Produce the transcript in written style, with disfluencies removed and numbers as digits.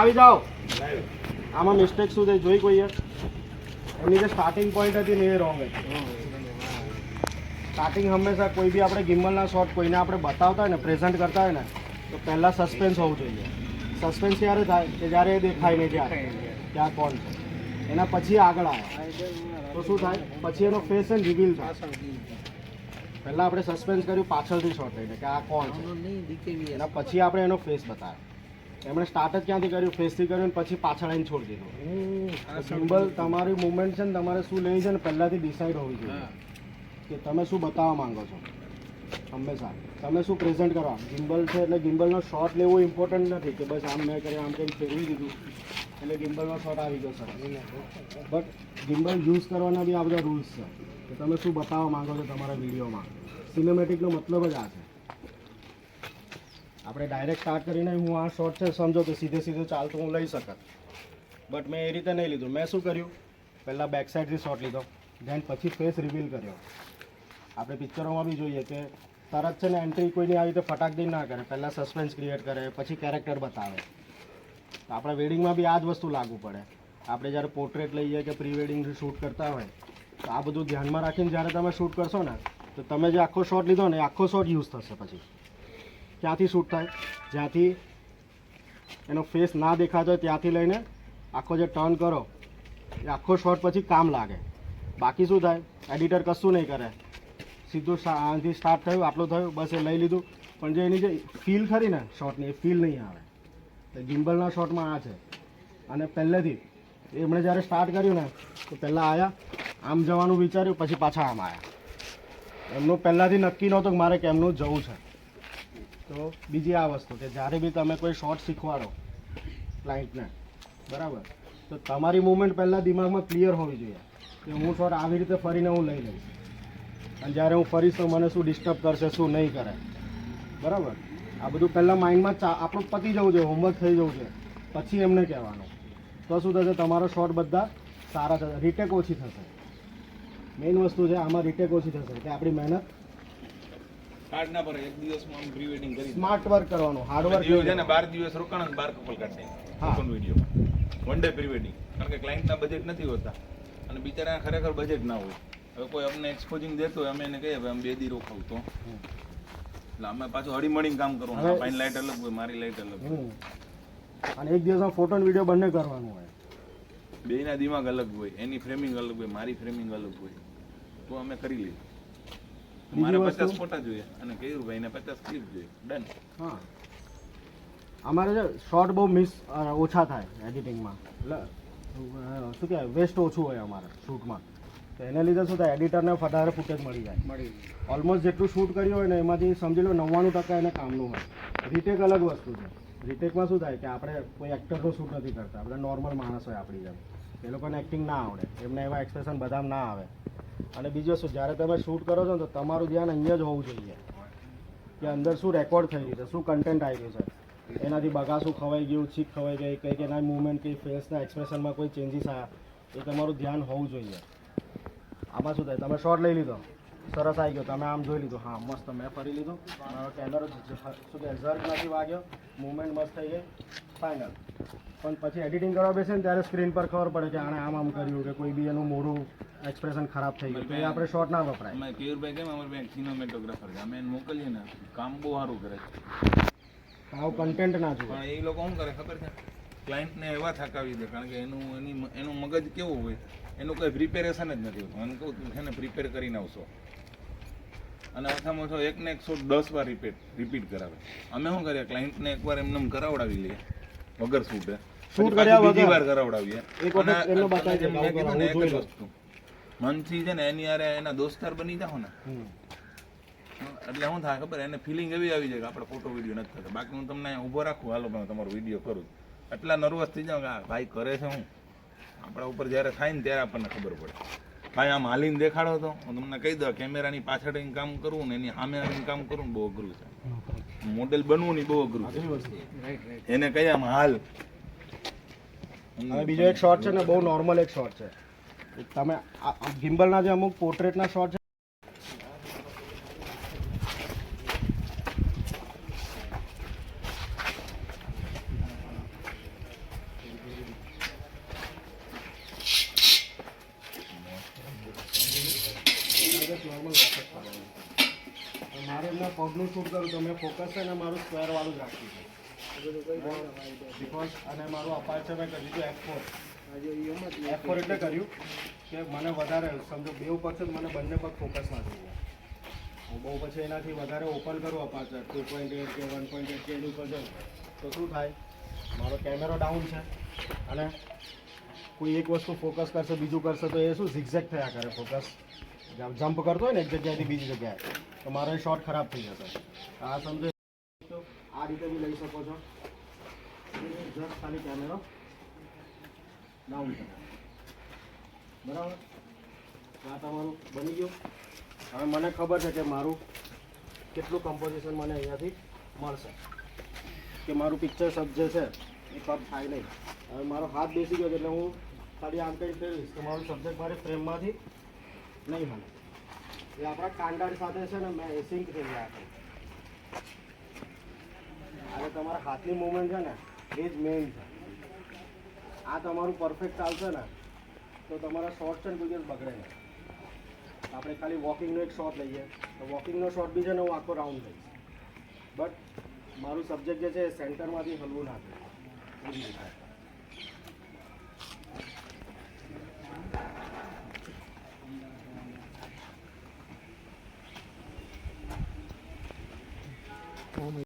આવી જાઓ. આમાં મિસ્ટેક શું થઈ જોઈ કોઈએ? એમની જે સ્ટાર્ટિંગ પોઈન્ટ હતી ને એ રોંગ હતી. સ્ટાર્ટિંગ હંમેશા કોઈ બી આપણે ગિમ્બલના શોટ કોઈને આપણે બતાવતા હોય ને, પ્રેઝન્ટ કરતા હોય ને, તો પહેલાં સસ્પેન્સ હોવું જોઈએ. સસ્પેન્સ ક્યારે થાય કે જ્યારે એ દેખાય નહીં કે આ કોણ છે. એના પછી આગળ આવે તો શું થાય? પછી એનો ફેસ એન્ડ રિવીલ થાય. પહેલાં આપણે સસ્પેન્સ કર્યું પાછળથી શોટ લઈને કે આ કોણ છે, એના પછી આપણે એનો ફેસ બતાવ્યો. એમણે સ્ટાર્ટ જ ક્યાંથી કર્યું? ફેસથી કર્યું, પછી પાછળ આવીને છોડી દીધું. સિમ્બલ તમારી મુવમેન્ટ છે ને તમારે શું લેવી છે ને પહેલાંથી ડિસાઈડ હોવી જોઈએ કે તમે શું બતાવવા માંગો છો. હંમેશા તમે શું પ્રેઝન્ટ કરવા. ગિમ્બલ છે એટલે ગિમ્બલનો શોટ લેવો ઇમ્પોર્ટન્ટ નથી કે બસ આમ મેં કર્યું આમ કંઈ ફેરવી દીધું એટલે ગિમ્બલનો શોટ આવી ગયો સરસ. બટ ગિમ્બલ યુઝ કરવાના બી આ બધા રૂલ્સ છે કે તમે શું બતાવવા માંગો છો તમારા વિડીયોમાં. સિનેમેટિકનો મતલબ જ આ છે. આપણે ડાયરેક્ટ સ્ટાર્ટ કરીને હું આ શોટ છે સમજો કે સીધે સીધું ચાલતું હું લઈ શકત, બટ મેં એ રીતે નહીં લીધું. મેં શું કર્યું? પહેલાં બેક સાઈડથી શોટ લીધો, ધેન પછી ફેસ રિવીલ કર્યો. આપણે પિક્ચરોમાં બી જોઈએ કે તરત છે ને એન્ટ્રી કોઈની આવી રીતે ફટાક દઈને ના કરે, પહેલાં સસ્પેન્સ ક્રિએટ કરે, પછી કેરેક્ટર બતાવે. તો આપણે વેડિંગમાં બી આ જ વસ્તુ લાગુ પડે. આપણે જ્યારે પોર્ટ્રેટ લઈએ કે પ્રી વેડિંગ શૂટ કરતા હોય તો આ બધું ધ્યાનમાં રાખીને જ્યારે તમે શૂટ કરશો ને તો તમે જે આખો શોટ લીધો ને એ આખો શોટ યુઝ થશે. પછી ક્યાંથી શૂટ થાય? જ્યાંથી એનો ફેસ ના દેખાતો હોય ત્યાંથી લઈને આખો જે ટર્ન કરો એ આખો શોટ પછી કામ લાગે. બાકી શું થાય? એડિટર કશું નહીં કરે, સીધું આથી સ્ટાર્ટ થયું, આટલું થયું, બસ એ લઈ લીધું, પણ જે એની જે ફીલ ખરી ને શોટની એ ફીલ નહીં આવે. તો ગિમ્બલના શોટમાં આ છે. અને પહેલેથી એમણે જ્યારે સ્ટાર્ટ કર્યું ને તો પહેલાં આવ્યા, આમ જવાનું વિચાર્યું, પછી પાછા આમ આવ્યા. એમનું પહેલાંથી નક્કી નહોતું કે મારે કેમનું જવું છે. તો બીજી આ વસ્તુ કે જ્યારે બી તમે કોઈ શોટ શીખવાડો ક્લાયન્ટને, બરાબર, તો તમારી મૂવમેન્ટ પહેલાં દિમાગમાં ક્લિયર હોવી જોઈએ કે હું શોટ આવી રીતે ફરીને હું લઈ લઈશ, અને જ્યારે હું ફરીશ તો મને શું ડિસ્ટર્બ કરશે, શું નહીં કરે. બરાબર, આ બધું પહેલાં માઇન્ડમાં આપણું પતી જવું જોઈએ, હોમવર્ક થઈ જવું છે, પછી એમને કહેવાનું. તો શું થશે? તમારો શોટ બધા સારા થશે, રીટેક ઓછી થશે. મેઇન વસ્તુ છે આમાં રીટેક ઓછી થશે કે આપણી મહેનત કાર્ડ ના પર એક દિવસમાં પ્રી વેડિંગ કરી સ્માર્ટ વર્ક કરવાનું, હાર્ડ વર્ક છે ને. 12 દિવસ રોકાણ અને 12 કપલ કાઢી photo video one day pre wedding, કારણ કે ક્લાયન્ટના બજેટ નથી હોતા અને બિચારા ખરેખર બજેટ ના હોય. હવે કોઈ અમને એક્સપોઝિંગ દેતો હોય, અમે એને કહીએ ભાઈ અમે 2 દી રોકાવું તો એટલે અમે પાછું હળીમળીને કામ કરવાનું. મારી લાઈટ અલગ હોય, મારી લાઈટ અલગ હોય, અને એક દિવસમાં ફોટો અને વિડીયો બંને કરવાનું હોય. બેયના દિમાગ અલગ હોય, એની ફ્રેમિંગ અલગ હોય, મારી ફ્રેમિંગ અલગ હોય, તો અમે કરી લઈએ. મારે 50 ફોટા જોઈએ અને કેયુરભાઈને 50 ક્લિપ જોઈએ, ડન. હા, અમારે છે શોર્ટ બહુ મિસ ઓછા થાય એડિટિંગમાં, એટલે શું કહેવાય વેસ્ટ ઓછું હોય અમારે શૂટમાં. તો એને લીધે શું થાય, એડિટરને વધારે ફૂટેજ મળી જાય. ઓલમોસ્ટ જેટલું શૂટ કર્યું હોય ને એમાંથી સમજી લો 99% એને કામનું હોય. રીટેક અલગ વસ્તુ છે. રીટેકમાં શું થાય કે આપણે કોઈ એક્ટરનું શૂટ નથી કરતા, આપણે નોર્મલ માણસ હોય આપણી જેમ, એ લોકોને એક્ટિંગ ના આવડે, એમને એવા એક્સપ્રેશન બધા ના આવે. અને બીજું શું, જ્યારે તમે શૂટ કરો છો ને તો તમારું ધ્યાન અહીંયા જ હોવું જોઈએ કે અંદર શું રેકોર્ડ થઈ રહ્યું છે, શું કન્ટેન્ટ આવી રહ્યું છે, એનાથી બગાસું ખવાઈ ગયું, છીક ખવાઈ ગઈ, કંઈક એના મૂવમેન્ટ, કંઈ ફેસના એક્સપ્રેશનમાં કોઈ ચેન્જીસ આવ્યા, એ તમારું ધ્યાન હોવું જોઈએ. આમાં શું થાય, તમે શોટ લઈ લીધો, સરસ આવી ગયો, તમે આમ જોઈ લીધું, હા મસ્ત, મેં ફરી લીધું, મારો કેમેરો શું કહે ઝર્ક નથી વાગ્યો, મૂવમેન્ટ મસ્ત થઈ ગઈ, ફાઇનલ. પણ પછી એડિટિંગ કરવા બેસે ને ત્યારે સ્ક્રીન પર ખબર પડે કે આણે આમ કર્યું, કે કોઈ બી એનું મોઢું એક્સપ્રેશન ખરાબ થઈ ગયું, તો એ આપણે શોટ ના વપરાય. અમે કેયુરભાઈ કેમ, અમારે બેંક સિનેમેટોગ્રાફર છે, અમે એને મોકલીએ ને કામ બહુ સારું કરે છે. આવું કન્ટેન્ટ ના જોઈએ. પણ એ લોકો શું કરે ખબર છે, ક્લાયન્ટને એવા થકાવી દે, કારણ કે એનું મગજ કેવું હોય, એનું કોઈ પ્રિપેરેશન જ નથી હોતું. મને કહું તું એને પ્રિપેર કરીને આવશો, અને ઓછામાં ઓછો એકને 110 વાર રિપીટ કરાવે. અમે શું કરીએ, ક્લાયન્ટને એકવાર એમને કરાવડાવી લઈએ વગર શૂટે, શૂટ કર્યા બીજી વગર વાર કરાવડાવીએ. એક વખત એમને બતાવી જેમ મેં કીધું ને, એક જ દે. વસ્તુ મનથી છે ને એની યારે એના દોસ્તાર બની જાઓ ને, એટલે શું થાય ખબર, એને ફિલિંગ એવી આવી જાય કે આપણે ફોટો વિડીયો નથી થતો. બાકી હું તમને અહીંયા ઊભો રાખું, હાલો પણ તમારો વિડીયો કરું, એટલા નર્વસ થઈ જાઉં કે આ ભાઈ કરે છે, હું આપણા ઉપર જ્યારે થાય ને ત્યારે આપણને ખબર પડે. ભાઈ આમ હાલીને દેખાડો તો હું તમને કહી દઉં, કેમેરાની પાછળ કામ કરવું ને એની સામે આવીને કામ કરવું ને બહુ અઘરું છે. મોડેલ બનવું ને બહુ અઘરું છે, એને કઈ આમ હાલ. હવે બીજો એક શોટ છે ને, બહુ નોર્મલ એક શોટ છે. તમે ગિમ્બલના જે અમુક પોર્ટ્રેટના શોટ છે, મારે એમના પગનું શૂટ કરું તો મેં ફોકસ છે ને મારું સ્ક્વેર વાળું જ રાખ્યું છે, બિકોઝ અને મારું અપાર્ચર મેં કર્યું હતું F4 એટલે કર્યું કે મને વધારે સમજો બેઉ પગ છે, મને બંને પગ ફોકસમાં જોઈએ. હું બહુ પછી એનાથી વધારે ઓપન કરું અપાર્ચર 2.8 કે 1.8 કે એની ઉપર જાઉં તો શું થાય, મારો કેમેરો ડાઉન છે અને કોઈ એક વસ્તુ ફોકસ કરશે, બીજું કરશે તો એ શું ઝિગઝેગ થયા કરે, ફોકસ જમ્પ કરતો હોય ને એક જગ્યાએથી બીજી જગ્યાએ, તો મારો એ શોટ ખરાબ થઈ જશે. આ સમજો તો આ રીતે બી લઈ શકો છો, જસ્ટ ખાલી કેમેરો ડાઉન કરો, બરાબર. આ તમારું બની ગયું. હવે મને ખબર છે કે મારું કેટલું કમ્પોઝિશન મને અહીંયાથી મળશે, કે મારું પિક્ચર સબ જે છે એ કપ થાય નહીં. હવે મારો હાથ બેસી ગયો એટલે હું ખાલી આમ કંઈ ફેરવીશ તો મારું સબ્જેક્ટ મારી ફ્રેમમાંથી નહીં મળે. એ આપણા કાંડા સાથે છે ને મેં એસિંક થઈ ગયા છે. આજે તમારા હાથની મૂવમેન્ટ છે ને એ જ મેઇન છે. આ તમારું પરફેક્ટ ચાલશે ને તો તમારા શોર્ટ છે ને કોઈ દિવસ બગડે નહીં. આપણે ખાલી વોકિંગનો એક શોટ લઈએ તો વોકિંગનો શોટ બી છે ને હું આખો રાઉન્ડ લઈશ, બટ મારું સબ્જેક્ટ જે છે એ સેન્ટરમાંથી હલવું ના થાય.